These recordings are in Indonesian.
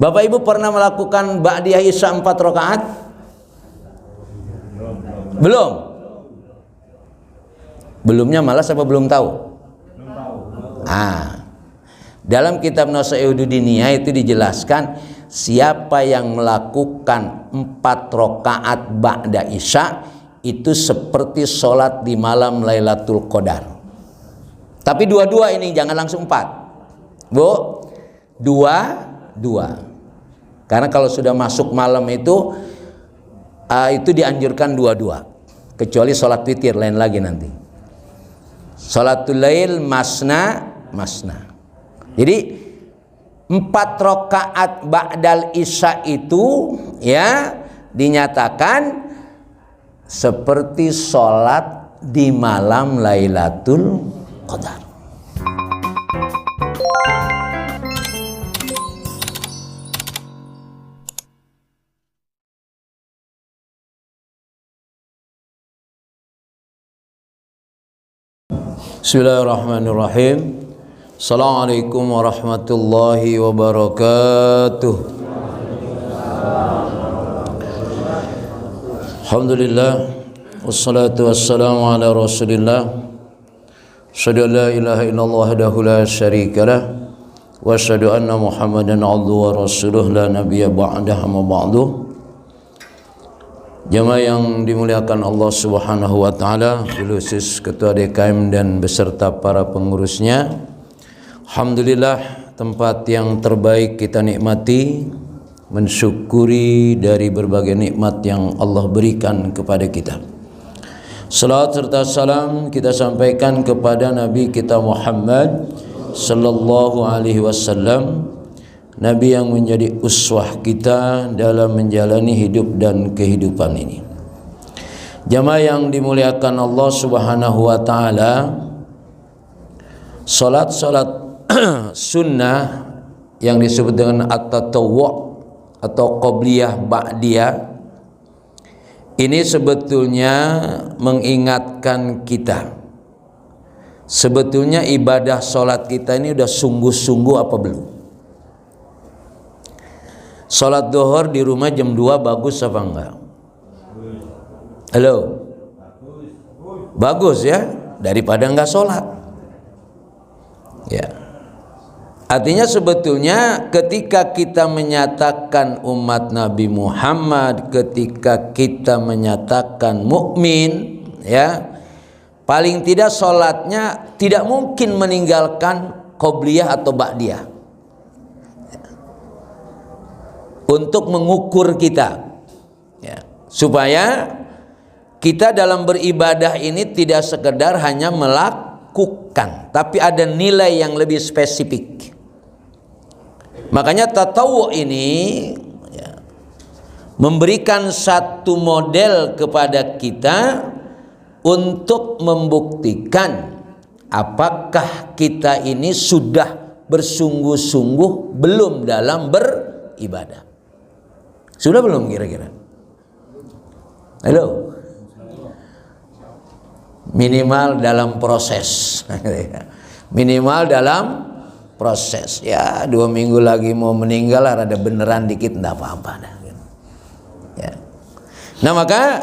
Bapak Ibu pernah melakukan ba'diyah Isya 4 rakaat? Belum? Belumnya malas apa belum tahu? Dalam kitab Nashai'ud Diniyah itu dijelaskan siapa yang melakukan 4 rakaat ba'da Isya itu seperti sholat di malam Lailatul Qadar. Tapi dua-dua ini, jangan langsung 4, Bu. Dua. Karena kalau sudah masuk malam itu dianjurkan dua-dua. Kecuali sholat witir, lain lagi nanti. Sholatul lail masna. Jadi 4 rakaat ba'dal Isya itu ya dinyatakan seperti sholat di malam Lailatul Qadar. Bismillahirrahmanirrahim. Assalamualaikum warahmatullahi wabarakatuh. Alhamdulillah, wassalatu wassalamu ala rasulillah. Asyhadu an la ilaha illallah wahdahu la syarikalah, wa asyhadu anna Muhammadan abduhu wa rasuluh la nabiyya ba'dahu amma ba'du. Jamaah yang dimuliakan Allah Subhanahu wa taala, khusus Ketua DKM dan beserta para pengurusnya. Alhamdulillah, tempat yang terbaik kita nikmati, mensyukuri dari berbagai nikmat yang Allah berikan kepada kita. Salawat serta salam kita sampaikan kepada Nabi kita Muhammad sallallahu alaihi wasallam, Nabi yang menjadi uswah kita dalam menjalani hidup dan kehidupan ini. Jamaah yang dimuliakan Allah Subhanahu wa taala, salat sunnah yang disebut dengan at-tatawwu' atau qabliyah ba'diyah ini sebetulnya mengingatkan kita, sebetulnya ibadah salat kita ini udah sungguh-sungguh apa belum? Salat zuhur di rumah jam 2 bagus apa enggak? Halo? Bagus ya, daripada enggak salat. Ya. Artinya sebetulnya ketika kita menyatakan umat Nabi Muhammad, ketika kita menyatakan mukmin, ya, paling tidak salatnya tidak mungkin meninggalkan qobliyah atau ba'diyah. Untuk mengukur kita, ya, supaya kita dalam beribadah ini tidak sekedar hanya melakukan, tapi ada nilai yang lebih spesifik. Makanya tatawwu ini ya, memberikan satu model kepada kita untuk membuktikan apakah kita ini sudah bersungguh-sungguh belum dalam beribadah. Sudah belum kira-kira? Halo? Minimal dalam proses. Minimal dalam proses. Ya, 2 minggu lagi mau meninggal, ada beneran dikit, enggak apa-apa dah. Ya. Nah, maka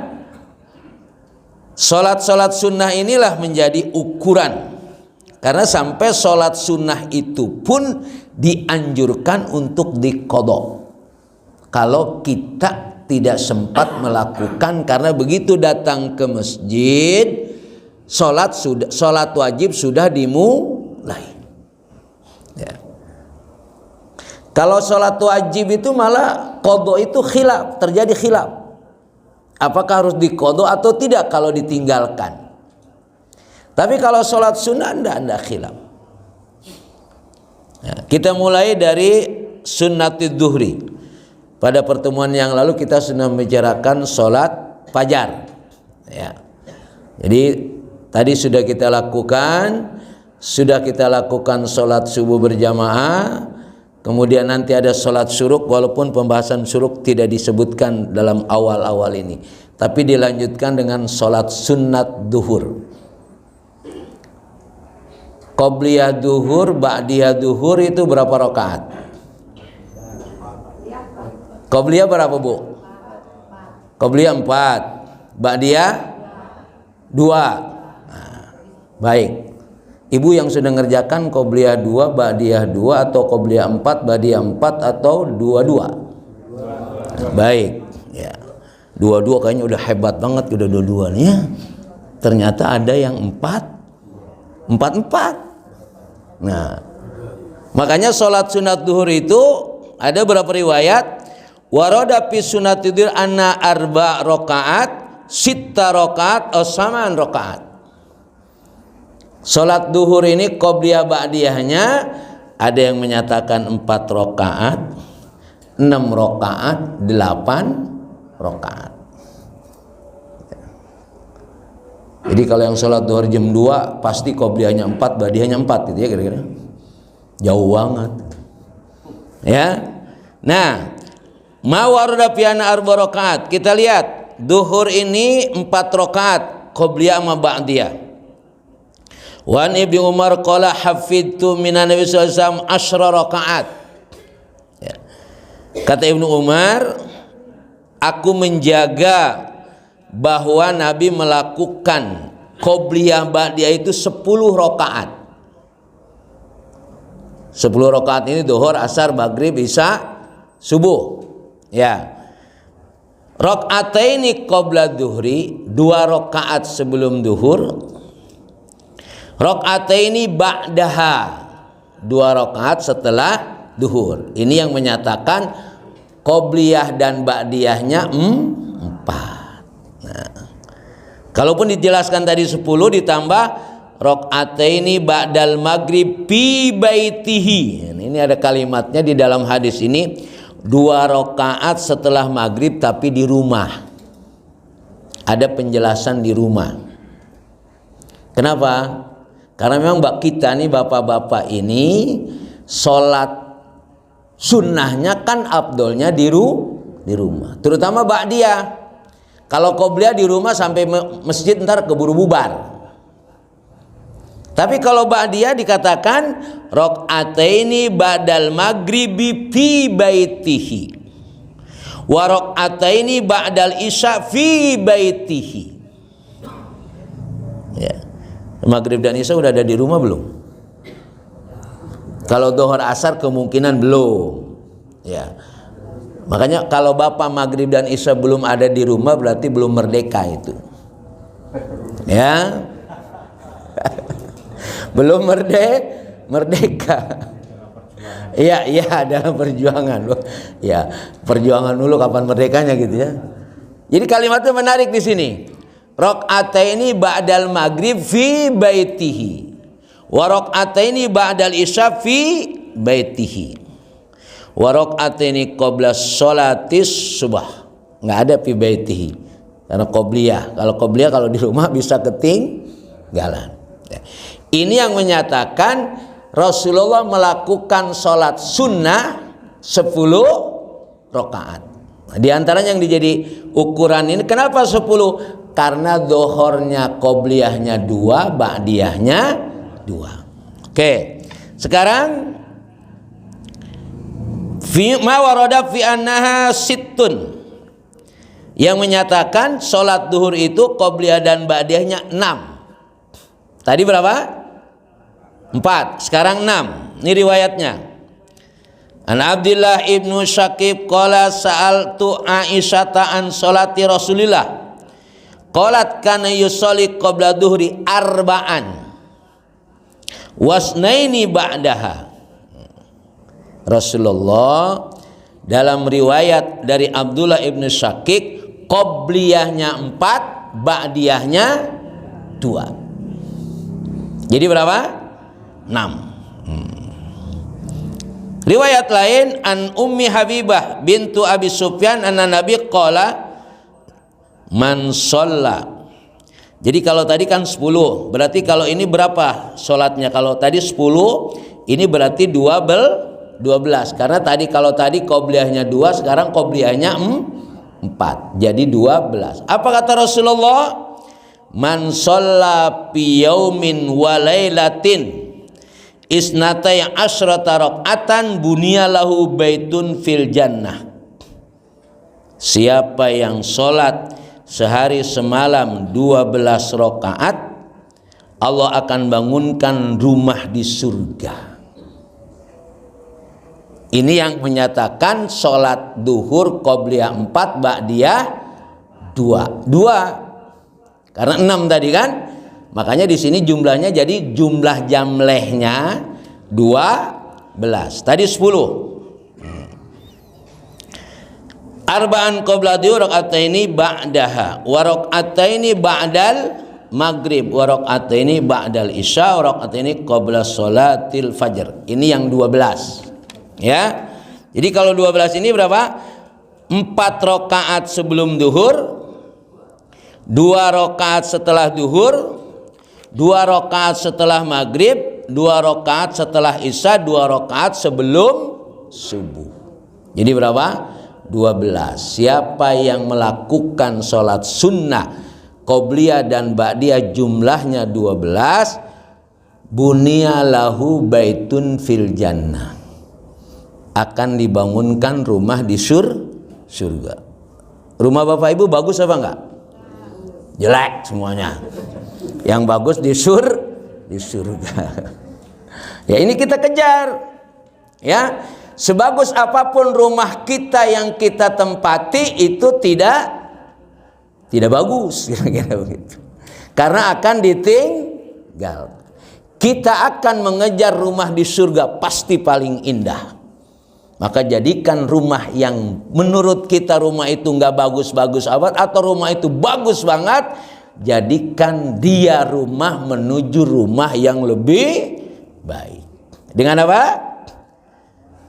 salat-salat sunnah inilah menjadi ukuran. Karena sampai salat sunnah itu pun dianjurkan untuk diqadha. Kalau kita tidak sempat melakukan, karena begitu datang ke masjid, salat wajib sudah dimulai. Ya. Kalau salat wajib itu malah qadha itu khilaf, terjadi khilaf. Apakah harus diqadha atau tidak kalau ditinggalkan? Tapi kalau salat sunnah enggak khilaf. Ya, kita mulai dari sunnatid duhri. Pada pertemuan yang lalu kita sudah membicarakan sholat fajar. Ya. Jadi tadi sudah kita lakukan sholat subuh berjamaah. Kemudian nanti ada sholat syuruk, walaupun pembahasan syuruk tidak disebutkan dalam awal-awal ini, tapi dilanjutkan dengan sholat sunnat duhur. Qobliyah duhur, ba'diyah duhur itu berapa rakaat? Qobliyah berapa Bu? Qobliyah 4, ba'diyah 2. Nah, baik. Ibu yang sudah ngerjakan qobliyah 2, ba'diyah 2, atau qobliyah 4, ba'diyah 4, atau 2-2? Baik, ya. 2-2 kayaknya udah hebat banget, udah 2-2 nih ya. Ternyata ada yang 4-4. Nah, makanya sholat sunat duhur itu ada berapa riwayat? Warada fi sunat duhur anna 4 rakaat, 6 rakaat, atau 8 rakaat. Sholat duhur ini qobliyah ba'diyahnya ada yang menyatakan 4 rakaat, 6 rakaat, 8 rakaat. Jadi kalau yang sholat duhur jam 2 pasti qobliyahnya 4, ba'diyahnya 4 gitu ya kira-kira. Jauh banget. Ya. Nah, ma warada fi anna 4 rakaat. Kita lihat duhur ini 4 rakaat qobliyah sama ba'diyah. Wan Ibnu Umar qala hafidtu minan Nabi sallallahu alaihi wasallam 10 rakaat. Ya. Kata Ibnu Umar, aku menjaga bahwa Nabi melakukan qobliyah ba'diyah itu 10 rakaat. 10 rakaat ini duhur, asar, maghrib, isya, subuh. Ya. Rakaataini qabla duhri, 2 rakaat sebelum duhur. Rakaataini ba'daha, 2 rakaat setelah duhur. Ini yang menyatakan qobliyah dan ba'diyahnya 4. Nah, kalaupun dijelaskan tadi 10 ditambah rakaataini ba'dal maghrib fi baitihi. Ini ada kalimatnya di dalam hadis ini, 2 rakaat setelah maghrib tapi di rumah. Ada penjelasan di rumah. Kenapa? Karena memang kita nih bapak-bapak ini sholat sunnahnya kan afdolnya di rumah, terutama ba'diyah. Kalau qobliyah di rumah sampai masjid ntar keburu bubar. Tapi kalau ba'diyah dikatakan rakaataini ba'dal maghribi fi baitihi wa rakaataini ba'dal isya fi baitihi. Ya. Maghrib dan isya udah ada di rumah belum? Kalau zuhur asar kemungkinan belum. Ya. Makanya kalau bapak maghrib dan isya belum ada di rumah berarti belum merdeka itu. Ya. Belum merdeka. Iya, iya, dalam perjuangan. Ya, perjuangan dulu kapan merdekanya gitu ya. Jadi kalimatnya menarik di sini. Rakaataini ba'dal maghrib fi baitihi wa rakaataini ba'dal isya fi baitihi wa rakaataini qabla sholatis subah. Nggak ada fi baitihi karena qobliyah. Kalau qobliyah kalau di rumah bisa ketinggalan. Ini yang menyatakan Rasulullah melakukan sholat sunnah 10 rakaat. Di antaranya yang dijadi ukuran ini, kenapa 10? Karena dohornya qobliyahnya 2, ba'diyahnya 2. Oke, sekarang ma warada fi annaha sittun, yang menyatakan sholat duhur itu qobliyah dan ba'diyahnya 6. Tadi berapa? 4, sekarang 6. Ini riwayatnya. An Abdullah ibnu Syakib qala sa'altu Aisyata an sholati Rasulillah. Qalat kana yusolli qabla duhri 4 wasnaini ba'daha. Rasulullah dalam riwayat dari Abdullah ibnu Syakik qobliyahnya 4, ba'diyahnya 2. Jadi berapa? 6. Riwayat lain an Ummi Habibah bintu Abi Sufyan anna Nabi qala man sholla. Jadi kalau tadi kan 10, berarti kalau ini berapa sholatnya? Kalau tadi 10, ini berarti 12. Karena tadi kalau tadi qobliyahnya 2, sekarang qobliyahnya 4. Jadi 12. Apa kata Rasulullah? Man sholla fi yaumin wa lailatin isnatai asyrata rakaatan bunyalahu baitun fil jannah. Siapa yang sholat sehari semalam 12 rakaat, Allah akan bangunkan rumah di surga. Ini yang menyatakan sholat duhur qobliyah 4, ba'diyah 2. Karena 6 tadi kan. Makanya di sini jumlahnya jadi jumlah jamlehnya 12. Tadi 10. Arba'an qabla duhur raka'ataini ba'daha wa raka'ataini ba'dal maghrib wa raka'ataini ba'dal isya wa raka'ataini qabla sholatil fajr. Ini yang 12. Ya. Jadi kalau 12 ini berapa? 4 rakaat sebelum duhur, 2 rakaat setelah duhur, 2 rakaat setelah maghrib, 2 rakaat setelah isya, 2 rakaat sebelum subuh. Jadi berapa? 12. Siapa yang melakukan sholat sunnah qobliyah dan ba'diyah jumlahnya 12, bunya lahu baitun fil jannah, akan dibangunkan rumah di surga. Rumah Bapak Ibu bagus apa enggak? Jelek semuanya. Yang bagus di surga. Ya, ini kita kejar. Ya, sebagus apapun rumah kita yang kita tempati itu tidak bagus, kira-kira begitu. Karena akan ditinggal. Kita akan mengejar rumah di surga pasti paling indah. Maka jadikan rumah yang menurut kita rumah itu nggak bagus-bagus amat, atau rumah itu bagus banget, jadikan dia rumah menuju rumah yang lebih baik. Dengan apa?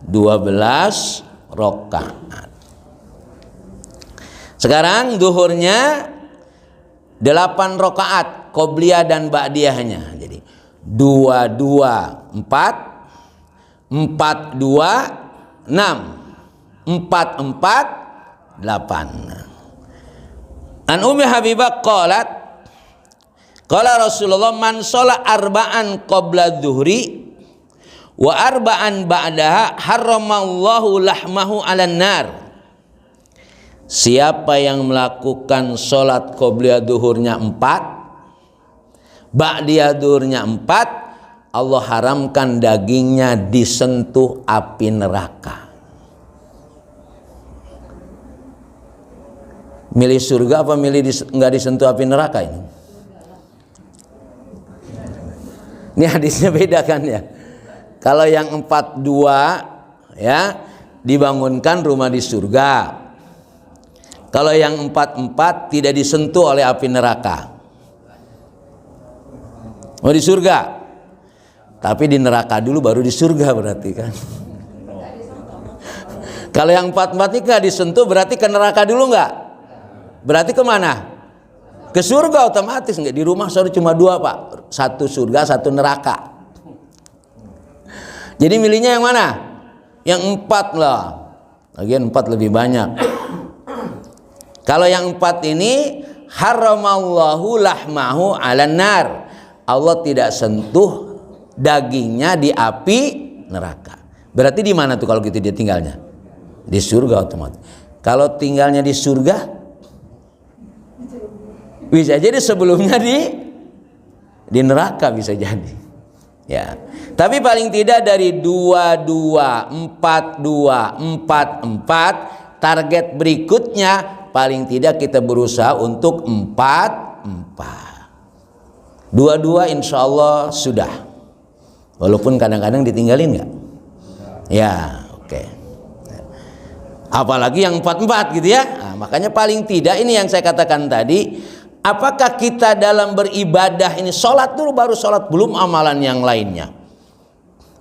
12 rakaat. Sekarang duhurnya 8 rakaat qobliyah dan ba'diyahnya. Jadi 2 2 4 4 2 6 4 4 8. An Ummi Habibah qalat qala Rasulullah man sholat arba'an qabla dhuhri wa arba'an ba'daha harramallahu lahmahu 'alan nar. Siapa yang melakukan sholat qobliyah duhurnya 4, ba'diyah duhurnya 4, Allah haramkan dagingnya disentuh api neraka. Milih surga apa milih nggak disentuh api neraka ini? Ini hadisnya beda kan ya. Kalau yang 42 ya dibangunkan rumah di surga. Kalau yang 44 tidak disentuh oleh api neraka. Mau di surga. Tapi di neraka dulu baru di surga berarti kan. Kalau yang 44 ini nggak disentuh berarti ke neraka dulu nggak? Berarti kemana? Ke surga otomatis. Nggak, di rumah sorry cuma 2 Pak. 1 surga, 1 neraka. Jadi milihnya yang mana? Yang 4 lah. Lagian 4 lebih banyak. Kalau yang 4 ini haramallahu lahmahu 'alan nar. Allah tidak sentuh dagingnya di api neraka. Berarti di mana tuh kalau gitu dia tinggalnya? Di surga otomatis. Kalau tinggalnya di surga, bisa jadi sebelumnya di neraka bisa jadi. Ya. Tapi paling tidak dari 22, 42, 44, target berikutnya paling tidak kita berusaha untuk 44. 22 insya Allah sudah. Walaupun kadang-kadang ditinggalin nggak? Ya, oke. Apalagi yang 44 gitu ya. Nah, makanya paling tidak ini yang saya katakan tadi. Apakah kita dalam beribadah ini sholat dulu baru sholat, belum amalan yang lainnya?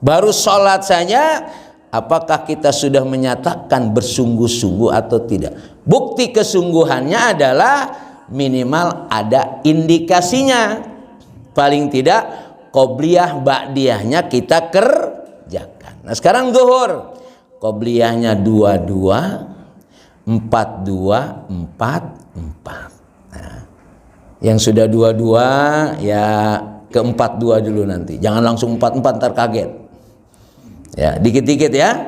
Baru sholat saja, apakah kita sudah menyatakan bersungguh-sungguh atau tidak? Bukti kesungguhannya adalah minimal ada indikasinya. Paling tidak qobliyah ba'diyahnya kita kerjakan. Nah sekarang zuhur, qobliyahnya 22, 42, 44. Nah, yang sudah 22 ya ke 42 dulu nanti. Jangan langsung 44 ntar kaget. Ya, dikit-dikit ya.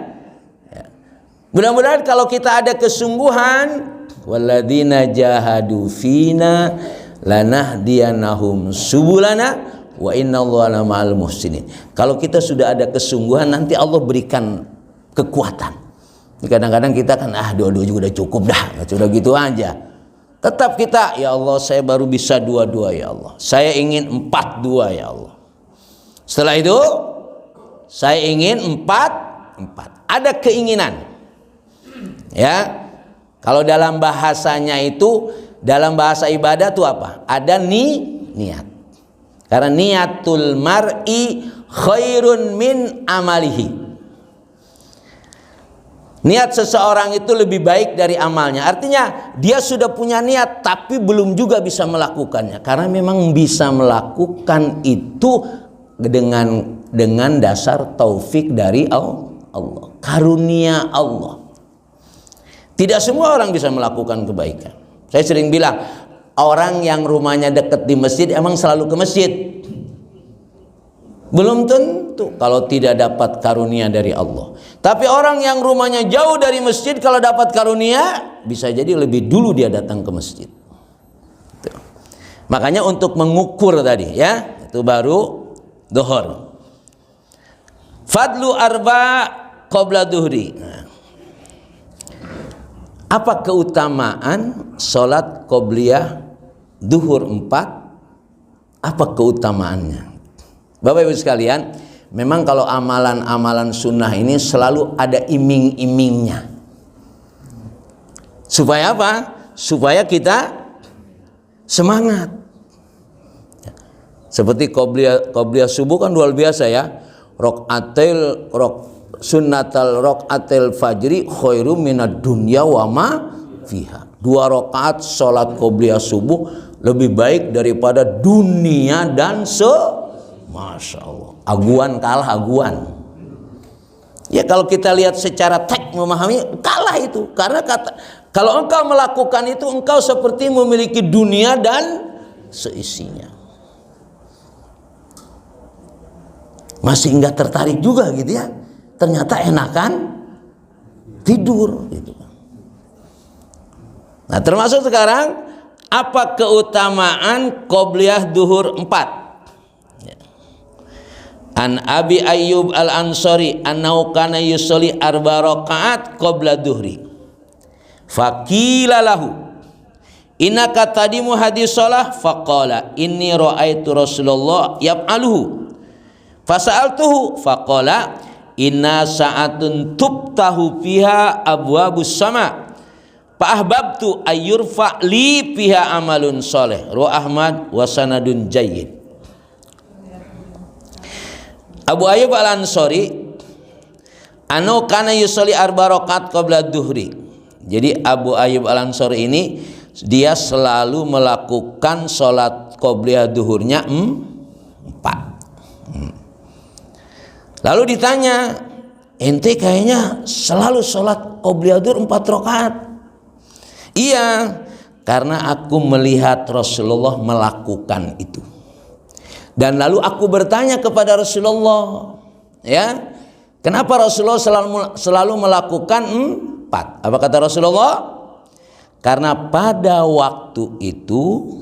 Mudah-mudahan kalau kita ada kesungguhan, walladzina jahadu fina lanahdiyanahum subulana wa innallaha ma'al muhsinin. Kalau kita sudah ada kesungguhan, nanti Allah berikan kekuatan. Kadang-kadang kita kan dua-dua juga udah cukup dah, sudah gitu aja. Tetap kita, ya Allah saya baru bisa dua-dua ya Allah. Saya ingin 4-2 ya Allah. Setelah itu saya ingin 4. Ada keinginan. Ya. Kalau dalam bahasanya itu, dalam bahasa ibadah itu apa? Ada niat. Karena niatul mar'i khairun min amalihi. Niat seseorang itu lebih baik dari amalnya. Artinya dia sudah punya niat tapi belum juga bisa melakukannya. Karena memang bisa melakukan itu dengan dasar taufik dari Allah. Karunia Allah. Tidak semua orang bisa melakukan kebaikan. Saya sering bilang, orang yang rumahnya dekat di masjid emang selalu ke masjid. Belum tentu kalau tidak dapat karunia dari Allah. Tapi orang yang rumahnya jauh dari masjid, kalau dapat karunia, bisa jadi lebih dulu dia datang ke masjid. Tuh. Makanya untuk mengukur tadi ya, itu baru duhur. Fadlu arba qabla duhri. Apa keutamaan sholat qobliyah duhur 4? Apa keutamaannya? Bapak Ibu sekalian, memang kalau amalan-amalan sunnah ini selalu ada iming-imingnya. Supaya apa? Supaya kita semangat. Seperti qobliyah subuh kan luar biasa ya. Sunnatal rok'atil fajri khairum minad dunya wa ma fiha. 2 rakaat sholat qobliyah subuh lebih baik daripada dunia dan Masya Allah. Aguan kalah aguan. Ya kalau kita lihat secara teks memahami, kalah itu. Karena kalau engkau melakukan itu, engkau seperti memiliki dunia dan seisinya. Masih enggak tertarik juga gitu ya. Ternyata enakan tidur gitu. Nah, termasuk sekarang apa keutamaan qobliyah duhur 4? An Abi Ayyub Al-Ansari annahu kana yusolli 4 rakaat qabla duhri. Faqila lahu innaka tadimu hadis shalah faqala inni ra'aitu Rasulullah yaf'aluhu. Fasa'altuhu faqala inna sa'atun tubtahu fiha abwabus sama fa ahbabtu ayyurfa li fiha amalun soleh. Rawi Ahmad wa sanadun jayyid. Abu Ayyub Al-Ansari anu kana yusolli 4 rakaat qabla duhri. Jadi Abu Ayyub Al-Ansari ini dia selalu melakukan sholat qobliyah duhurnya 4. Lalu ditanya, ente kayaknya selalu sholat qobliyah duhur 4 rakaat. Iya, karena aku melihat Rasulullah melakukan itu. Dan lalu aku bertanya kepada Rasulullah, ya, kenapa Rasulullah selalu melakukan 4? Apa kata Rasulullah? Karena pada waktu itu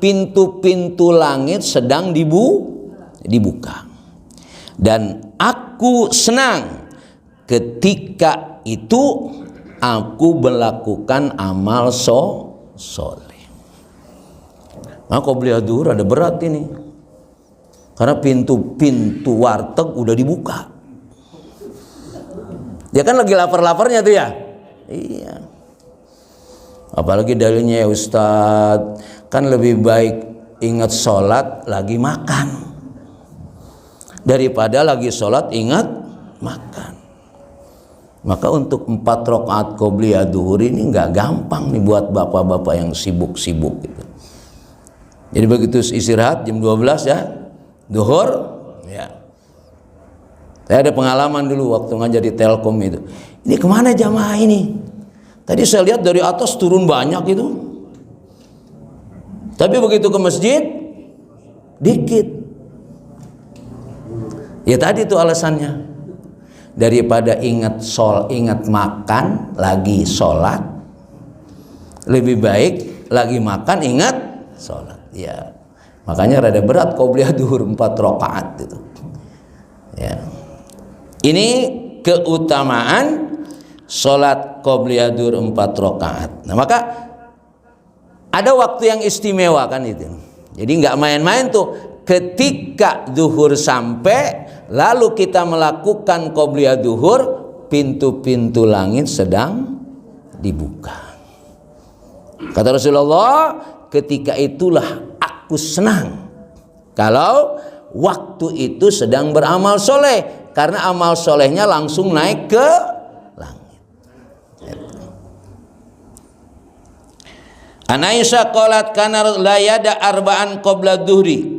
pintu-pintu langit sedang dibuka. Dan aku senang ketika itu aku melakukan amal soleh. Nah, qobliyah duhur ada berat ini. Karena pintu-pintu warteg udah dibuka. Ya kan lagi lapar-laparnya tuh ya. Iya. Apalagi dalilnya ya Ustadz, kan lebih baik ingat sholat lagi makan daripada lagi sholat ingat makan. Maka untuk 4 rakaat qobliyah duhur ini nggak gampang nih buat bapak-bapak yang sibuk-sibuk gitu. Jadi begitu istirahat jam 12 ya duhur ya. Saya ada pengalaman dulu waktu ngajar di Telkom itu. Ini kemana jamaah ini? Tadi saya lihat dari atas turun banyak itu. Tapi begitu ke masjid dikit. Ya tadi itu alasannya. daripada ingat makan lagi sholat, lebih baik lagi makan ingat sholat. Ya, makanya rada berat qobliyah duhur 4 rakaat itu. Ya, ini keutamaan sholat qobliyah duhur 4 rakaat. Nah, maka ada waktu yang istimewa kan itu. Jadi nggak main-main tuh. Ketika duhur sampai, lalu kita melakukan qobliyah duhur, pintu-pintu langit sedang dibuka. Kata Rasulullah, ketika itulah aku senang kalau waktu itu sedang beramal soleh, karena amal solehnya langsung naik ke langit. An Aisyah qalat kana la yada arba'an qabla duhri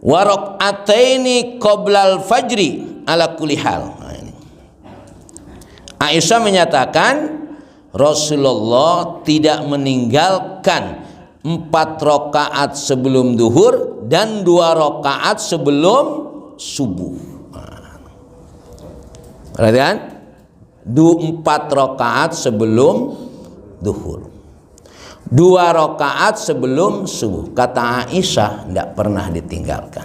wa rak'ataini qoblal fajri ala kulli hal. Aisyah menyatakan Rasulullah tidak meninggalkan 4 rakaat sebelum duhur dan 2 rakaat sebelum subuh. Perhatikan, 4 rakaat sebelum duhur, 2 rakaat sebelum subuh. Kata Aisyah tidak pernah ditinggalkan.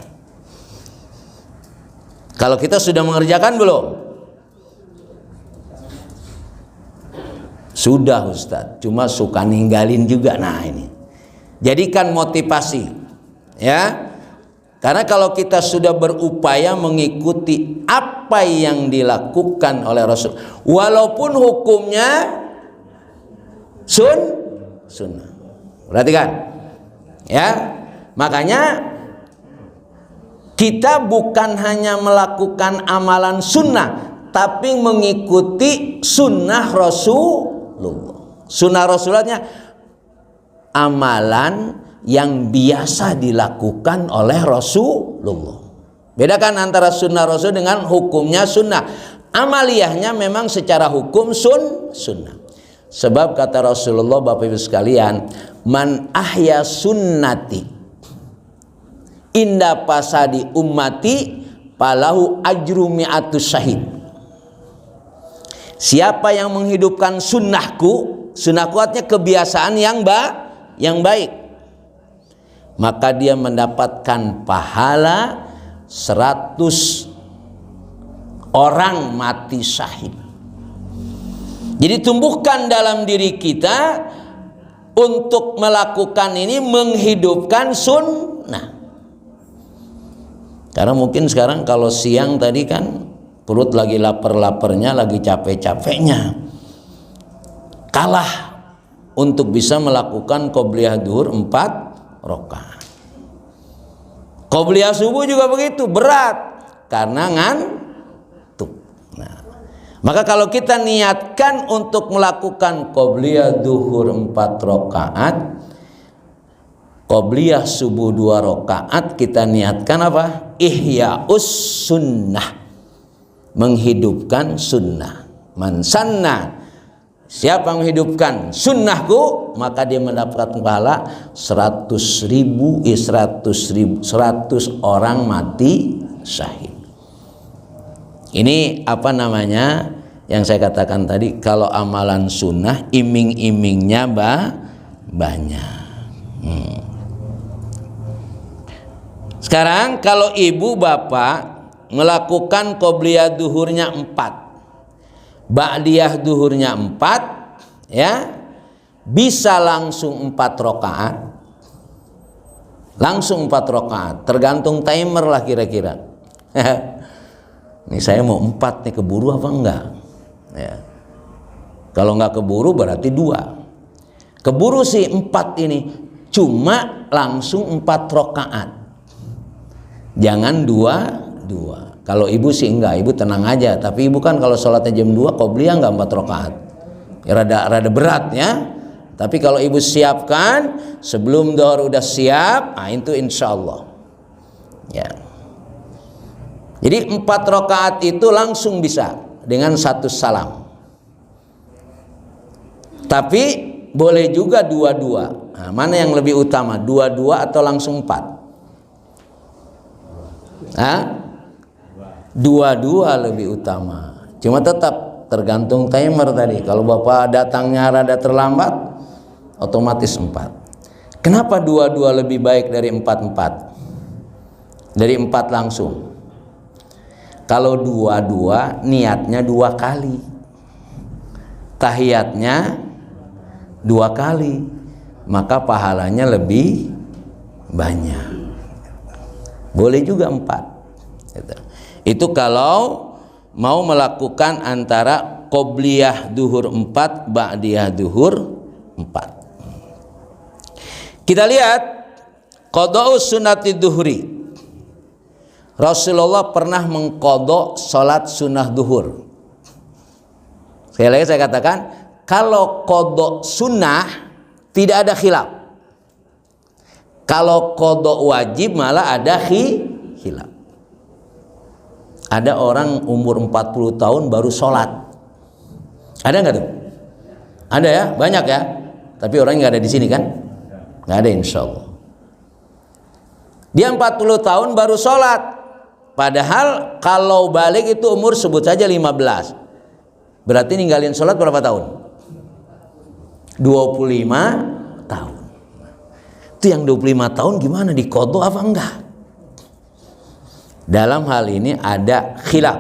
Kalau kita sudah mengerjakan belum? Sudah Ustadz, cuma suka ninggalin juga. Nah ini, jadikan motivasi ya. Karena kalau kita sudah berupaya mengikuti apa yang dilakukan oleh Rasul, walaupun hukumnya sunnah. Perhatikan ya, makanya kita bukan hanya melakukan amalan sunnah, tapi mengikuti sunnah Rasulullah. Sunnah Rasulullahnya amalan yang biasa dilakukan oleh Rasulullah. Bedakan antara sunnah Rasul dengan hukumnya sunnah. Amaliyahnya memang secara hukum sunnah. Sebab kata Rasulullah, Bapak Ibu sekalian, man ahya sunnati inda pasadi ummati palahu ajru mi'atus syahid. Siapa yang menghidupkan sunnahku artinya kebiasaan yang baik, maka dia mendapatkan pahala 100 orang mati syahid. Jadi tumbuhkan dalam diri kita untuk melakukan ini, menghidupkan sunnah. Karena mungkin sekarang kalau siang tadi kan perut lagi lapar-laparnya, lagi capek-capeknya, kalah untuk bisa melakukan qobliyah duhur 4 rakaat. Qobliyah subuh juga begitu, berat karena ngantuk. Nah, maka kalau kita niatkan untuk melakukan qobliyah duhur 4 rakaat, qobliyah subuh 2 rakaat, kita niatkan apa? Ihya'us sunnah, menghidupkan sunnah. Man sanna, siapa menghidupkan sunnahku, maka dia mendapatkan pahala 100 orang mati syahid. Ini apa namanya yang saya katakan tadi, kalau amalan sunnah iming-imingnya banyak. Sekarang kalau ibu bapak melakukan qobliyah duhurnya 4, ba'diyah duhurnya 4, ya, bisa langsung 4 rakaat, langsung 4 rakaat, tergantung timer lah kira-kira. Ini saya mau 4 nih, keburu apa enggak? Ya. Kalau enggak keburu berarti 2. Keburu sih 4 ini, cuma langsung 4 rakaat. Jangan 2. Kalau ibu sih enggak, ibu tenang aja. Tapi ibu kan kalau sholatnya jam 2, qobliyah enggak 4 rakaat. Ya, rada berat ya. Tapi kalau ibu siapkan sebelum dhuhr udah siap, nah itu insya Allah. Ya. Jadi 4 rakaat itu langsung bisa dengan 1 salam. Tapi boleh juga 2-2. Nah, mana yang lebih utama? 2-2 atau langsung 4? Hah? Dua-dua lebih utama. Cuma tetap tergantung timer tadi. Kalau Bapak datangnya rada terlambat, otomatis 4. Kenapa dua-dua lebih baik dari 4-4? Dari 4 langsung. Kalau dua-dua niatnya 2 kali, tahiyatnya 2 kali, maka pahalanya lebih banyak. Boleh juga 4. Itu kalau mau melakukan antara qobliyah duhur 4, ba'diyah duhur 4. Kita lihat qada'u sunnati duhri. Rasulullah pernah mengqadha salat sunnah duhur. Sekali lagi saya katakan, kalau qadha sunnah tidak ada khilaf. Kalau qadha wajib malah ada khilaf. Ada orang umur 40 tahun baru sholat. Ada nggak tuh? Ada ya, banyak ya. Tapi orangnya nggak ada di sini kan? Nggak ada, insya Allah. Dia 40 tahun baru sholat. Padahal kalau balik itu umur sebut saja 15. Berarti ninggalin sholat berapa tahun? 25 tahun. Itu yang 25 tahun gimana, diqadha apa enggak? Dalam hal ini ada khilaf.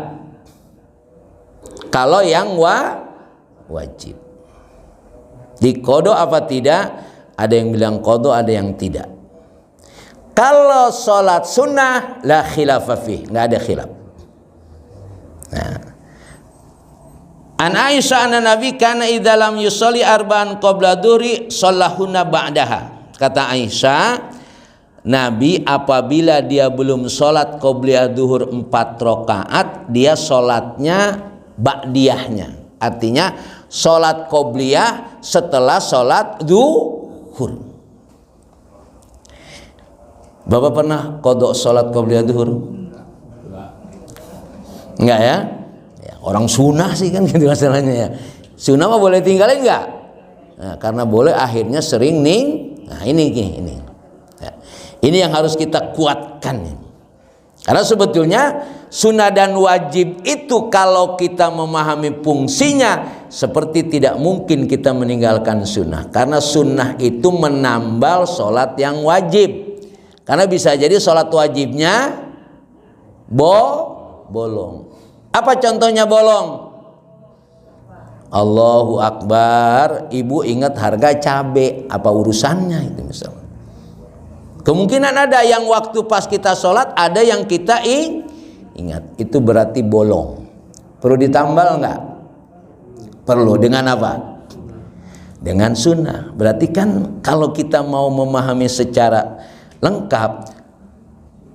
Kalau yang wajib diqadha apa tidak? Ada yang bilang qadha, ada yang tidak. Kalau sholat sunnah la khilafa fih, nggak ada khilaf. Nah, an Aisyah anna Nabi kana idza lam yusolli arba'an qabla dhuhri shallahunna ba'daha. Kata Aisyah, Nabi apabila dia belum sholat qobliyah duhur 4 rakaat, dia sholatnya ba'diyahnya. Artinya sholat qobliyah setelah sholat duhur. Bapak pernah qadha sholat qobliyah duhur? Enggak ya? Ya, orang sunnah sih kan gitu masalahnya ya. Sunnah mah boleh tinggalin enggak? Nah, karena boleh akhirnya sering Nah, ini. Ya. Ini yang harus kita kuatkan. Karena sebetulnya sunnah dan wajib itu kalau kita memahami fungsinya, seperti tidak mungkin kita meninggalkan sunnah. Karena sunnah itu menambal sholat yang wajib. Karena bisa jadi sholat wajibnya bolong. Apa contohnya bolong? Allahu Akbar, ibu ingat harga cabai, apa urusannya itu misalnya. Kemungkinan ada yang waktu pas kita sholat, ada yang kita ingat. Itu berarti bolong. Perlu ditambal enggak? Perlu. Dengan apa? Dengan sunnah. Berarti kan kalau kita mau memahami secara lengkap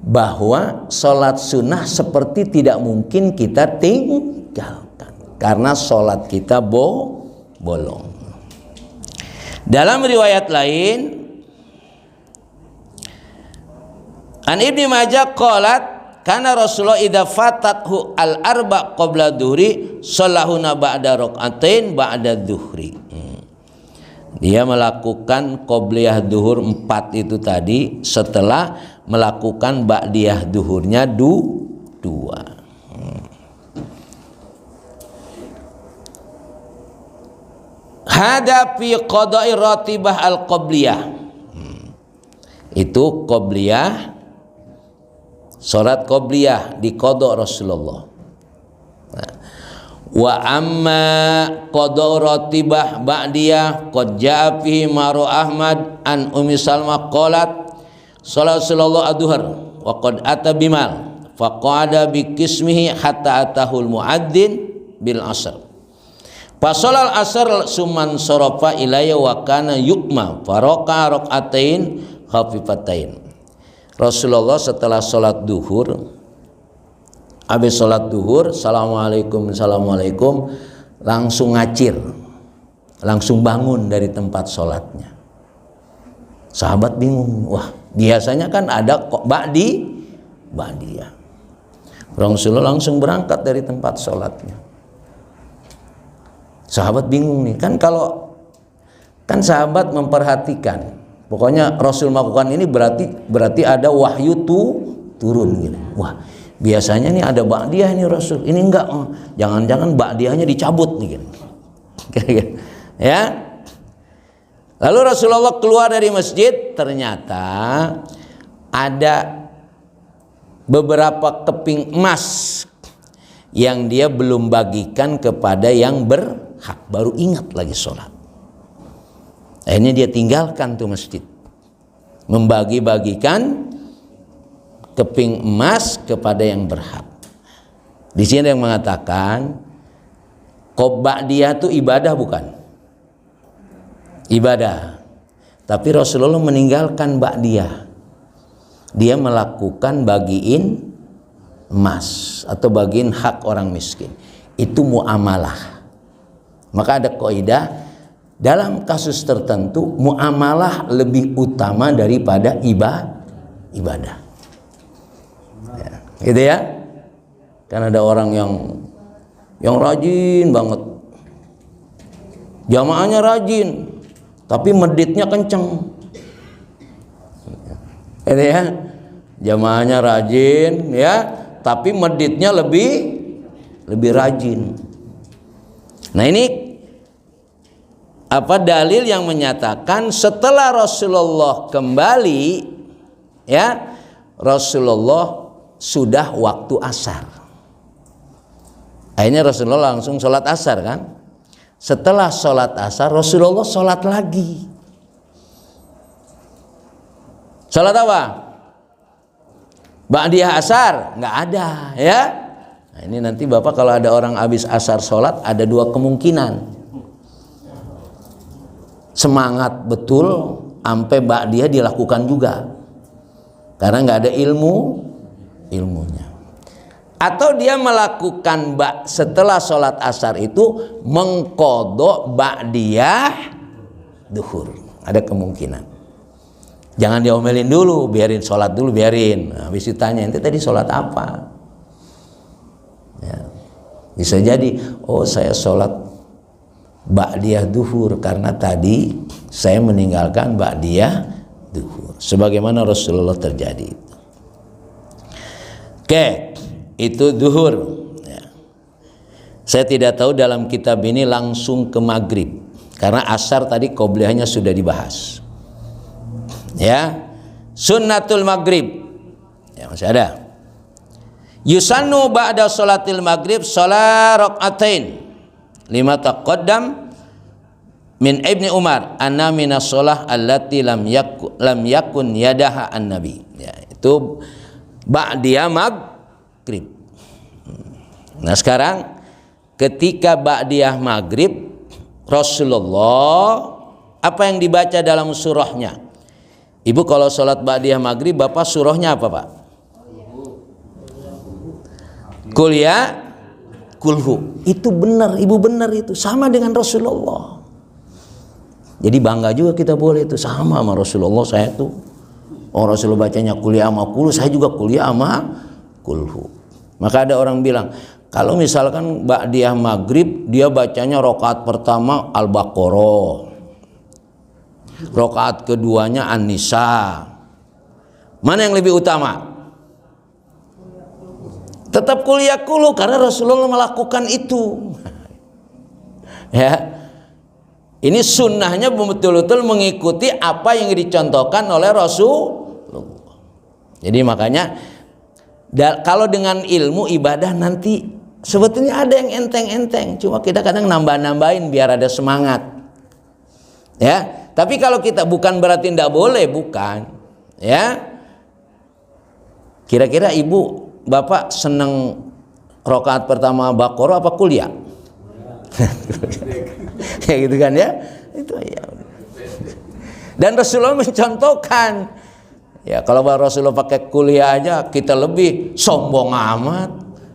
bahwa sholat sunnah seperti tidak mungkin kita tinggalkan karena sholat kita bolong. Dalam riwayat lain, an Ibnu Majah qalat kana Rasulullah idza fatathu al arba qabla dhuhri shallahuna ba'da rak'atain ba'da dhuhri. Dia melakukan qobliyah duhur 4 itu tadi setelah melakukan ba'diyah duhurnya 2. Hada fi qada'i ratibah al-qobliyah. Itu qobliyah, salat qobliyah di qada Rasulullah. Wa amma qada ratibah ba'diyah qad ja'a fihi maru Ahmad an Ummi Salmah qalat sallallahu adhhar wa qad ata bimal faqada bi qismihi hatta atahul muadzin bil asr fasalal asr summan sarafa ilayya wa kana yukma faraka rakaatain khafifatain. Rasulullah setelah salat duhur, habis sholat duhur, assalamualaikum, langsung ngacir, langsung bangun dari tempat sholatnya. Sahabat bingung, wah biasanya kan ada kok ba'diyah. Rasulullah langsung berangkat dari tempat sholatnya. Sahabat bingung nih, kan sahabat memperhatikan, pokoknya Rasul melakukan ini berarti ada wahyu turun gitu. Wah, Biasanya nih ada ba'diyah ini Rasul, ini enggak, jangan-jangan ba'diyahnya dicabut nih gitu. Ya. Lalu Rasulullah keluar dari masjid, ternyata ada beberapa keping emas yang dia belum bagikan kepada yang berhak, baru ingat lagi sholat. Akhirnya dia tinggalkan tuh masjid, membagi-bagikan keping emas kepada yang berhak. Di sini yang mengatakan ba'diyah itu ibadah bukan? Ibadah. Tapi Rasulullah meninggalkan ba'diyah. Dia melakukan bagiin emas atau bagiin hak orang miskin. Itu muamalah. Maka ada kaidah, dalam kasus tertentu muamalah lebih utama daripada ibadah. Ya, gitu ya. Kan ada orang yang rajin banget, jamaahnya rajin, tapi meditnya kenceng. Gitu ya. Jamaahnya rajin ya, tapi meditnya lebih rajin. Nah, ini apa dalil yang menyatakan setelah Rasulullah kembali ya, Rasulullah sudah waktu asar. Akhirnya Rasulullah langsung sholat asar kan. Setelah sholat asar Rasulullah sholat lagi. Sholat apa? Ba'diyah asar? Nggak ada ya. Nah, ini nanti Bapak kalau ada orang habis asar sholat, ada dua kemungkinan. Semangat betul sampai ba'diyah dilakukan juga, karena nggak ada ilmunya. Atau dia melakukan setelah sholat asar itu mengqadha ba'diyah duhur. Ada kemungkinan. Jangan diomelin dulu, biarin sholat dulu, biarin. Nah, habis ditanya, ente tadi sholat apa? Ya. Bisa jadi, oh saya sholat ba'diyah duhur karena tadi saya meninggalkan ba'diyah duhur. Sebagaimana Rasulullah terjadi. Oke, itu duhur. Ya. Saya tidak tahu dalam kitab ini langsung ke maghrib, karena asar tadi qobliyahnya sudah dibahas. Ya, sunnatul maghrib ya, masih ada. Yusannu ba'da sholatil maghrib sholat rakaatain lima taqaddam min Ibni Umar anna minas sholah allati lam yakun yadaha an nabi. Ya, itu ba'diyah maghrib. Nah, sekarang ketika ba'diyah maghrib Rasulullah, apa yang dibaca dalam surahnya? Ibu kalau sholat ba'diyah maghrib, Bapak surahnya apa Pak? Qul ya, kulhu. Itu benar, Ibu benar itu. Sama dengan Rasulullah. Jadi bangga juga kita boleh itu. Sama Rasulullah saya tuh. Oh, Rasulullah bacanya qul ya sama kulhu, saya juga qul ya sama kulhu. Maka ada orang bilang, kalau misalkan ba'diyah maghrib, dia bacanya rakaat pertama Al-Baqarah, rakaat keduanya An-Nisa. Mana yang lebih utama? Tetap qul ya kulhu, karena Rasulullah melakukan itu. Ya. Ini sunnahnya betul-betul mengikuti apa yang dicontohkan oleh Rasulullah. Jadi makanya kalau dengan ilmu ibadah nanti sebetulnya ada yang enteng-enteng, cuma kita kadang nambah-nambahin biar ada semangat. Ya. Tapi kalau kita bukan berarti tidak boleh, bukan. Ya. Kira-kira Ibu, Bapak senang rakaat pertama Baqarah apa kuliah? Ya gitu kan ya. Itu ya. Dan Rasulullah mencontohkan. Ya, kalau Rasulullah pakai kuliah aja kita lebih sombong amat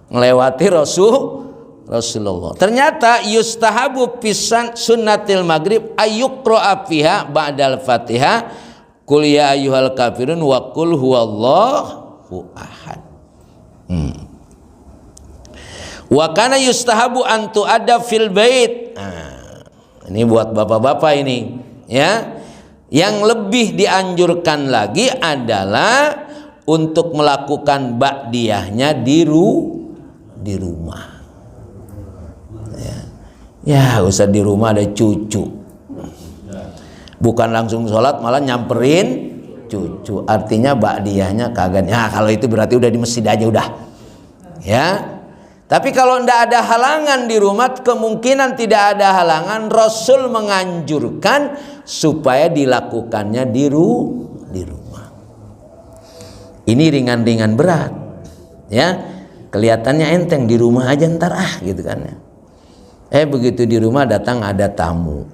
ngelewati Rasulullah. Ternyata yustahabu pisan sunnatil maghrib ayyuqra'a fiha ba'dal Fatihah qul ya ayyuhal kafirun wa qul huwallahu ahad. Wa kana yustahabu an tu'adda fil bait. Nah, ini buat bapak-bapak ini ya. Yang lebih dianjurkan lagi adalah untuk melakukan ba'diyahnya di rumah. Ya, usah di rumah ada cucu. Bukan langsung sholat malah nyamperin cucu. Artinya ba'diyahnya kagak. Ya, kalau itu berarti udah di masjid aja udah. Ya. Tapi kalau tidak ada halangan di rumah, kemungkinan tidak ada halangan, Rasul menganjurkan supaya dilakukannya di rumah. Ini ringan-ringan berat, ya. Kelihatannya enteng, di rumah aja ntar gitu kan ya. Begitu di rumah datang ada tamu.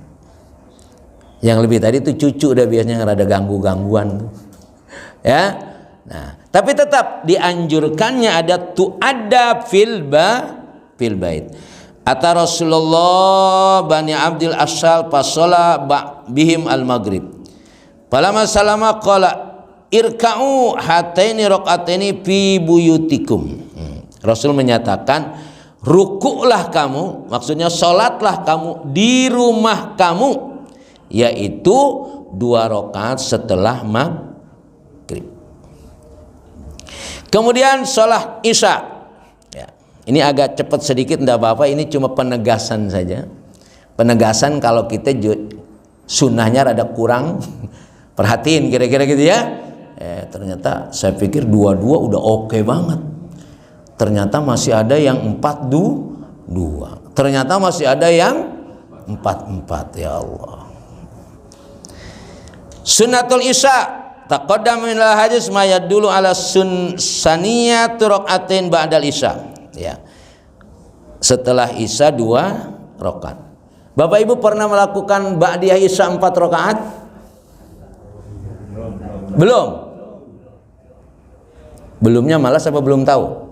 Yang lebih tadi itu cucu udah biasanya ada gangguan, ya. Nah, tapi tetap dianjurkannya ada tu'adda fil bait. Ata Rasulullah Bani Abdil Ashal fasola bihim al-maghrib. Falamma salama qala irka'u hataini raqataini fi buyutikum. Rasul menyatakan rukuklah kamu, maksudnya salatlah kamu di rumah kamu, yaitu 2 rakaat setelah maghrib. Kemudian sholat isya, ya, ini agak cepat sedikit, tidak apa-apa, ini cuma penegasan saja. Penegasan kalau kita sunnahnya rada kurang, perhatiin kira-kira gitu ya. Ternyata saya pikir 2-2 udah oke banget. Ternyata masih ada yang 4-2. Ternyata masih ada yang 4-4, ya Allah. Sunnatul isya taqaddama min al-hadis ma yadullu ala saniyat rakaatain ba'dal isya. Ya. Setelah isya 2 rakaat. Bapak Ibu pernah melakukan ba'diyah isya 4 rakaat? Belum. Belumnya malas apa belum tahu?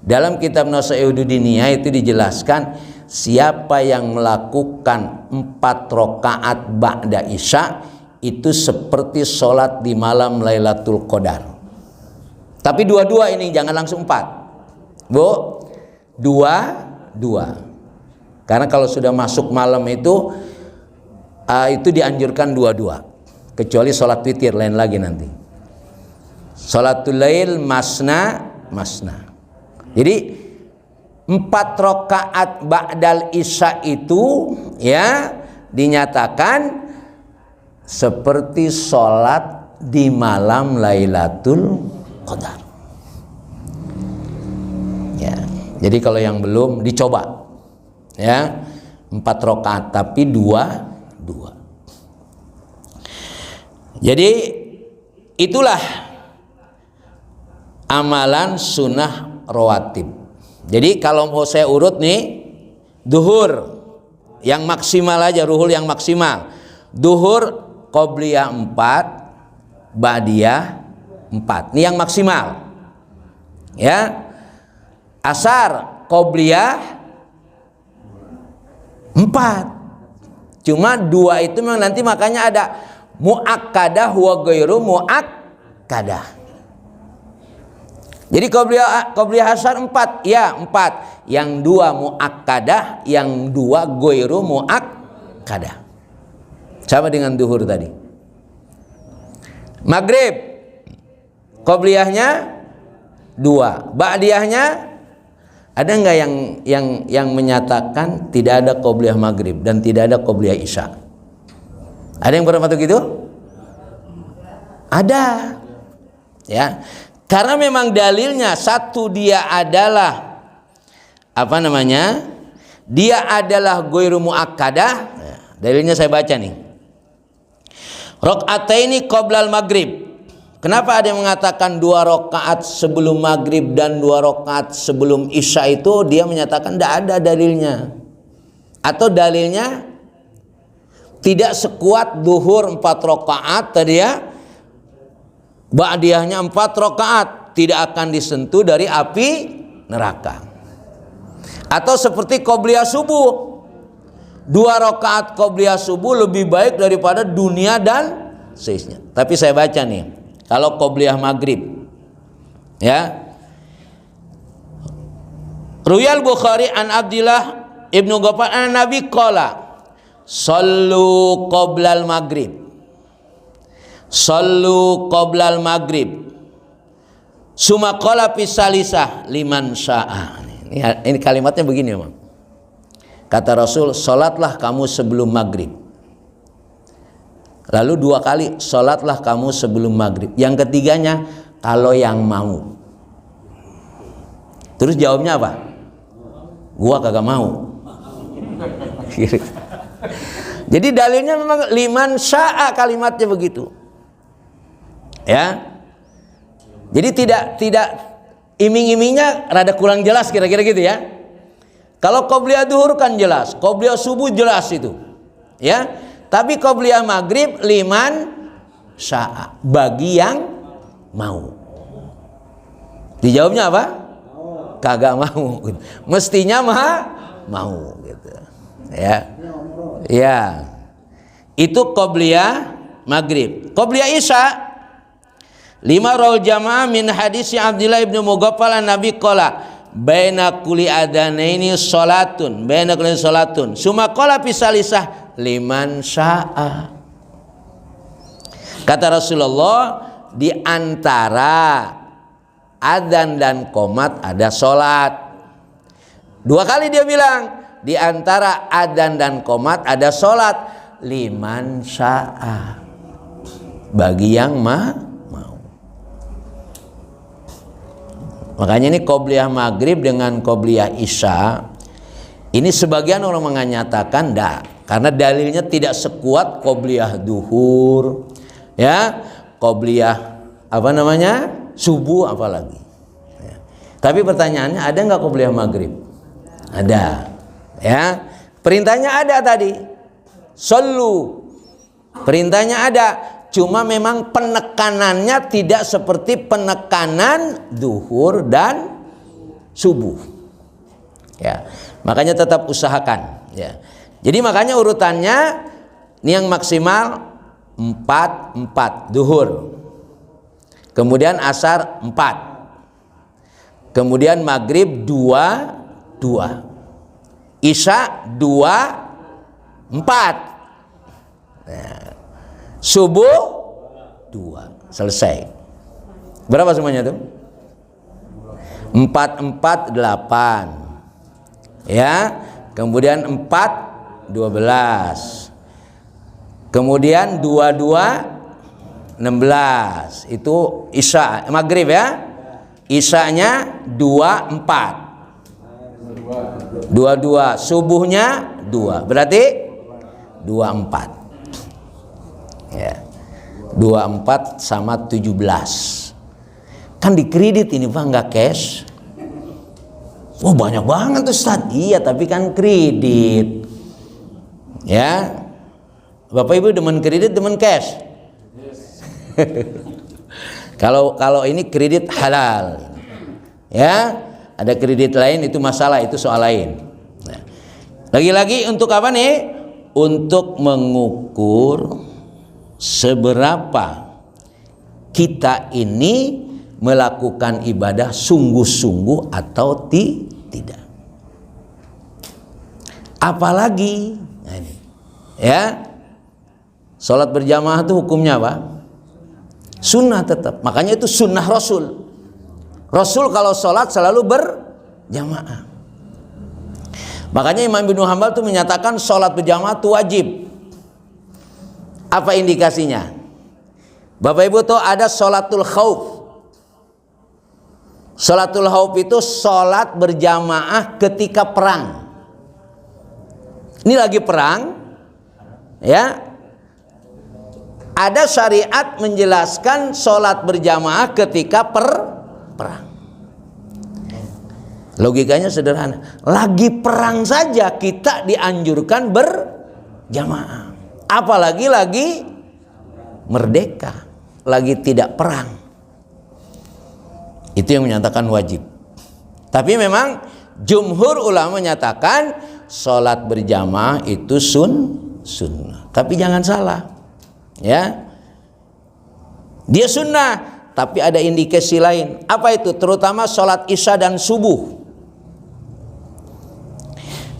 Dalam kitab Nasaihuddiniyah itu dijelaskan siapa yang melakukan 4 rakaat ba'da isya itu seperti sholat di malam Lailatul Qadar. Tapi 2-2 ini, jangan langsung 4, Bu. 2-2. Karena kalau sudah masuk malam itu dianjurkan 2-2. Kecuali sholat witir, lain lagi nanti. Sholatul lail masna. Jadi 4 rakaat ba'dal isya itu ya dinyatakan seperti sholat di malam Lailatul Qadar. Ya, jadi kalau yang belum dicoba, ya 4 rakaat tapi 2. Jadi itulah amalan sunnah rawatib. Jadi kalau mau saya urut nih, duhur yang maksimal aja, ruhul yang maksimal. Duhur qobliyah 4, ba'diyah 4. Ini yang maksimal. Ya. Asar qobliyah 4. Cuma 2 itu memang nanti makanya ada muakkadah wa ghairu muakkadah. Jadi qobliyah asar 4, ya 4. Yang 2 muakkadah, yang 2 ghairu muakkadah. Sama dengan duhur tadi. Maghrib qobliyahnya 2, ba'diyahnya ada nggak yang menyatakan tidak ada qobliyah maghrib dan tidak ada qobliyah isya? Ada yang berapa gitu? Ada. Ya. Karena memang dalilnya satu, dia adalah dia adalah ghairu muakkadah. Dalilnya saya baca nih. Rakaataini qoblal maghrib. Kenapa ada yang mengatakan 2 rakaat sebelum maghrib dan 2 rakaat sebelum isya? Itu dia menyatakan tidak ada dalilnya. Atau dalilnya tidak sekuat duhur 4 rakaat tadi ya. Ba'diyahnya 4 rakaat, tidak akan disentuh dari api neraka. Atau seperti qobliyah subuh. 2 rakaat qobliyah subuh lebih baik daripada dunia dan seisinya. Tapi saya baca nih, kalau qobliyah maghrib, ya. Ruwayat Bukhari an Abdillah ibnu Ghafar an Nabi qala, "Shallu qoblal maghrib." Sallu qoblal maghrib. Summa qala fi salisah liman syaa. Ini kalimatnya begini, Bang. Kata Rasul, salatlah kamu sebelum maghrib. Lalu 2 kali, salatlah kamu sebelum maghrib. Yang ketiganya, kalau yang mau. Terus jawabnya apa? Gua kagak mau. Jadi dalilnya memang liman syaa, kalimatnya begitu. Ya. Jadi tidak iming-imingnya rada kurang jelas kira-kira gitu ya. Kalau qobliyah duhur kan jelas, qobliyah subuh jelas itu. Ya. Tapi qobliyah maghrib liman syaa, bagi yang mau. Dijawabnya apa? Kagak mau. Mestinya mau gitu. Ya. Ya. Itu qobliyah maghrib. Qobliyah isya, 5 rawal jamaah min hadis Abdullah ibnu Mughaffal Nabi qala baina kulli adanaini salatun, baina kulli salatun summa qala fi salisah liman syaa. Kata Rasulullah, di antara adzan dan qomat ada salat. 2 kali dia bilang, di antara adzan dan qomat ada salat, liman syaa, bagi yang mau. Makanya ini qobliyah maghrib dengan qobliyah isya, ini sebagian orang menganyatakan enggak, karena dalilnya tidak sekuat qobliyah duhur, ya, qobliyah apa namanya, subuh apalagi. Ya. Tapi pertanyaannya, ada nggak qobliyah maghrib? Ada, ya. Perintahnya ada tadi, sallu. Perintahnya ada. Cuma memang penekanannya tidak seperti penekanan duhur dan subuh. Ya, makanya tetap usahakan. Ya, jadi makanya urutannya ini yang maksimal 4 duhur, kemudian asar 4, kemudian maghrib 2, isya 2, 4. Nah, subuh 2, selesai. Berapa semuanya tuh? 4, 8. Ya, kemudian 4, 12. Kemudian 2, 16. Itu isya, maghrib ya. Isyanya 2, 4. 2, subuhnya 2. Berarti 2, 4. Ya. 24 sama 17. Kan dikredit ini Pak, nggak cash. Oh banyak banget Ustaz. Iya tapi kan kredit. Ya. Bapak Ibu demen kredit, demen cash? Kalau ini kredit halal. Ya. Ada kredit lain itu masalah, itu soal lain. Nah. Lagi-lagi untuk apa nih? Untuk mengukur seberapa kita ini melakukan ibadah sungguh-sungguh atau tidak. Apalagi ya, sholat berjamaah itu hukumnya apa? Sunnah tetap. Makanya itu sunnah Rasul. Rasul kalau sholat selalu berjamaah. Makanya Imam Ibnu Hanbal itu menyatakan sholat berjamaah itu wajib. Apa indikasinya? Bapak Ibu tuh ada sholatul khauf. Sholatul khauf itu sholat berjamaah ketika perang. Ini lagi perang, ya. Ada syariat menjelaskan sholat berjamaah ketika perang. Logikanya sederhana. Lagi perang saja kita dianjurkan berjamaah. Apalagi lagi merdeka, lagi tidak perang. Itu yang menyatakan wajib. Tapi memang jumhur ulama menyatakan sholat berjamaah itu sunnah. Tapi jangan salah, ya. Dia sunnah, tapi ada indikasi lain. Apa itu? Terutama sholat isya dan subuh.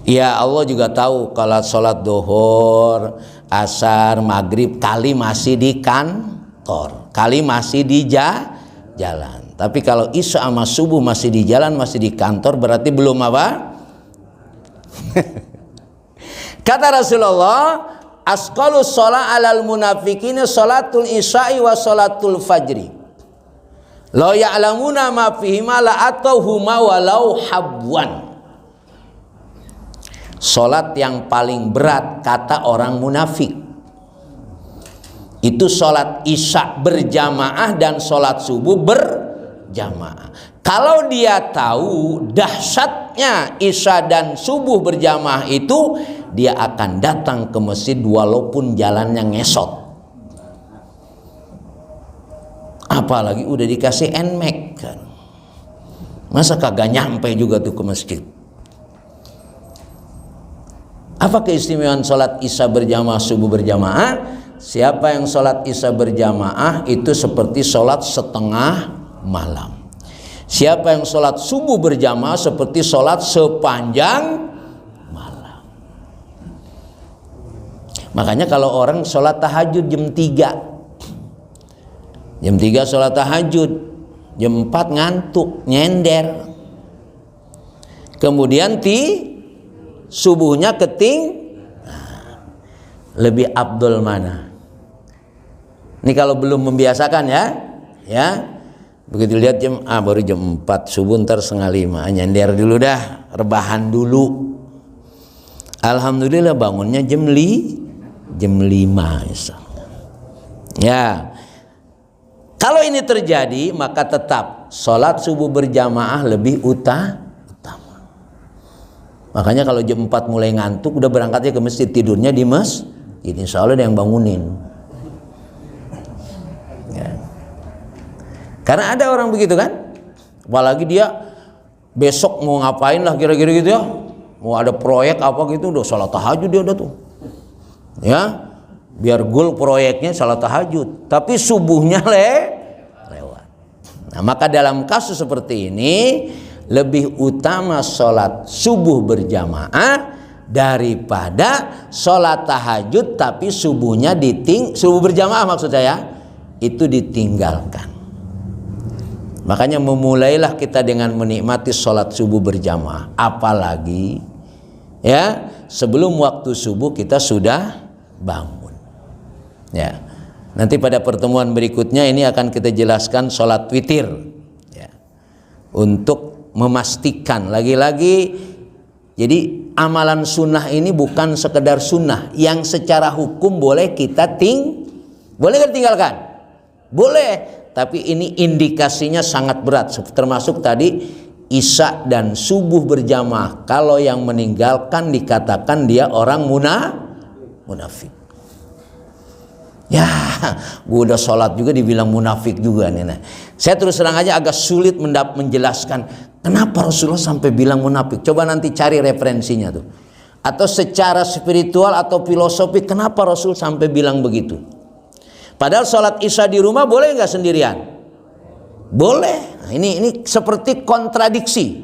Ya Allah juga tahu kalau sholat duhur, asar, maghrib kali masih di kantor, kali masih di jalan. Tapi kalau isya sama subuh masih di jalan, masih di kantor, berarti belum apa? Kata Rasulullah, asqalus sholat alal munafiqina sholatul isya'i wa sholatul fajri. La ya'lamuna ma fihima la atauhuma walau habwan. Sholat yang paling berat kata orang munafik itu sholat isya berjamaah dan sholat subuh berjamaah. Kalau dia tahu dahsyatnya isya dan subuh berjamaah itu, dia akan datang ke masjid walaupun jalannya ngesot. Apalagi udah dikasih NMAX kan. Masa kagak nyampe juga tuh ke masjid. Apa keistimewaan sholat isya berjamaah subuh berjamaah? Siapa yang sholat isya berjamaah itu seperti sholat setengah malam. Siapa yang sholat subuh berjamaah seperti sholat sepanjang malam. Makanya kalau orang sholat tahajud jam 3, jam 3 sholat tahajud, jam 4 ngantuk, nyender. Kemudian subuhnya keting, lebih abdul mana? Ini kalau belum membiasakan ya. Begitu lihat jam baru jam 4 subuh, ntar 4:30, nyender dulu dah, rebahan dulu. Alhamdulillah bangunnya jam 5 misalnya. Ya. Kalau ini terjadi, maka tetap sholat subuh berjamaah lebih utama. Makanya kalau jam 4 mulai ngantuk, udah berangkatnya ke masjid, tidurnya di masjid, insya Allah ada yang bangunin. Ya. Karena ada orang begitu kan, apalagi dia besok mau ngapain lah kira-kira gitu ya, mau ada proyek apa gitu, udah sholat tahajud dia udah tuh. Ya. Biar goal proyeknya salat tahajud, tapi subuhnya lewat. Nah, maka dalam kasus seperti ini lebih utama sholat subuh berjamaah daripada sholat tahajud tapi subuhnya subuh berjamaah maksud saya itu ditinggalkan. Makanya memulailah kita dengan menikmati sholat subuh berjamaah, apalagi ya sebelum waktu subuh kita sudah bangun. Ya, nanti pada pertemuan berikutnya ini akan kita jelaskan sholat witir ya, untuk memastikan lagi-lagi. Jadi amalan sunnah ini bukan sekedar sunnah yang secara hukum boleh kita boleh tinggalkan, boleh, tapi ini indikasinya sangat berat, termasuk tadi isya dan subuh berjamaah. Kalau yang meninggalkan dikatakan dia orang munafik. Ya, gue udah sholat juga dibilang munafik juga nih. Nah, saya terus terang aja agak sulit menjelaskan kenapa Rasulullah sampai bilang munafik. Coba nanti cari referensinya tuh. Atau secara spiritual atau filosofi kenapa Rasul sampai bilang begitu. Padahal sholat isya di rumah boleh nggak sendirian? Boleh. Nah, ini seperti kontradiksi.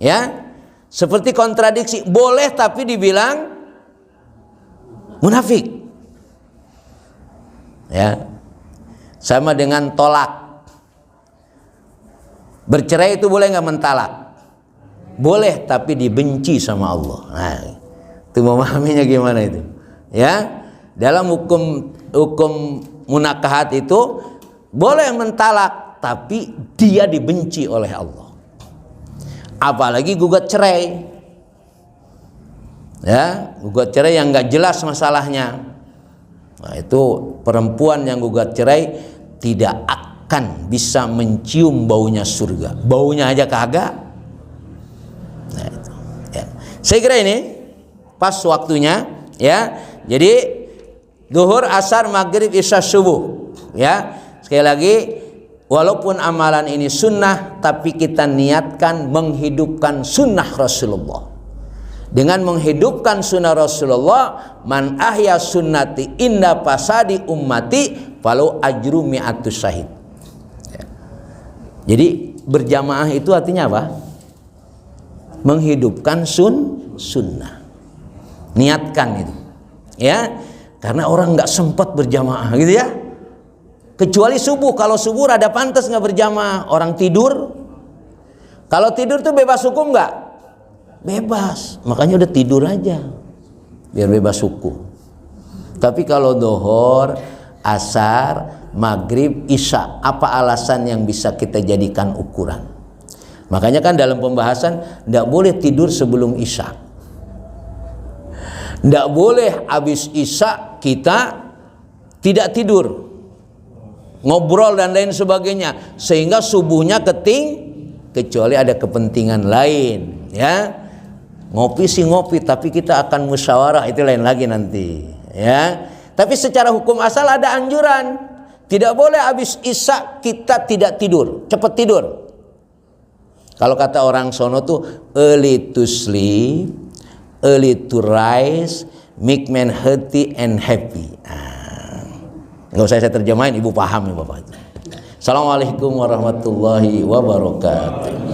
Ya, seperti kontradiksi. Boleh tapi dibilang munafik. Ya, sama dengan tolak. Bercerai itu boleh nggak mentalak? Boleh, tapi dibenci sama Allah. Nah, itu memahaminya gimana itu? Ya, dalam hukum munakahat itu boleh mentalak, tapi dia dibenci oleh Allah. Apalagi gugat cerai. Ya, gugat cerai yang nggak jelas masalahnya. Nah, itu perempuan yang gugat cerai tidak akan bisa mencium baunya surga. Baunya aja kagak. Nah, itu, ya. Saya kira ini pas waktunya ya. Jadi duhur, asar, maghrib, isya, subuh. Ya. Sekali lagi, walaupun amalan ini sunnah, tapi kita niatkan menghidupkan sunnah Rasulullah. Dengan menghidupkan sunnah Rasulullah, man ahya sunnati inda fasadi ummati falau ajru mi'atus syahid. Ya. Jadi berjamaah itu artinya apa? Menghidupkan sunnah. Niatkan itu. Ya, karena orang nggak sempat berjamaah gitu ya. Kecuali subuh. Kalau subuh rada pantas nggak berjamaah. Orang tidur. Kalau tidur tuh bebas hukum nggak? Bebas. Makanya udah tidur aja. Biar bebas hukum. Tapi kalau dohor, asar, maghrib, isya, apa alasan yang bisa kita jadikan ukuran? Makanya kan dalam pembahasan tidak boleh tidur sebelum isya. Tidak boleh habis isya kita tidak tidur, ngobrol dan lain sebagainya, sehingga subuhnya kecuali ada kepentingan lain, ya. Ngopi sih ngopi, tapi kita akan musyawarah, itu lain lagi nanti, ya. Tapi secara hukum asal ada anjuran, tidak boleh habis isya kita tidak tidur, cepat tidur. Kalau kata orang sono tuh early to sleep, early to rise, make man healthy and happy. Nggak usah saya terjemahin, ibu paham nih bapak. Assalamualaikum warahmatullahi wabarakatuh.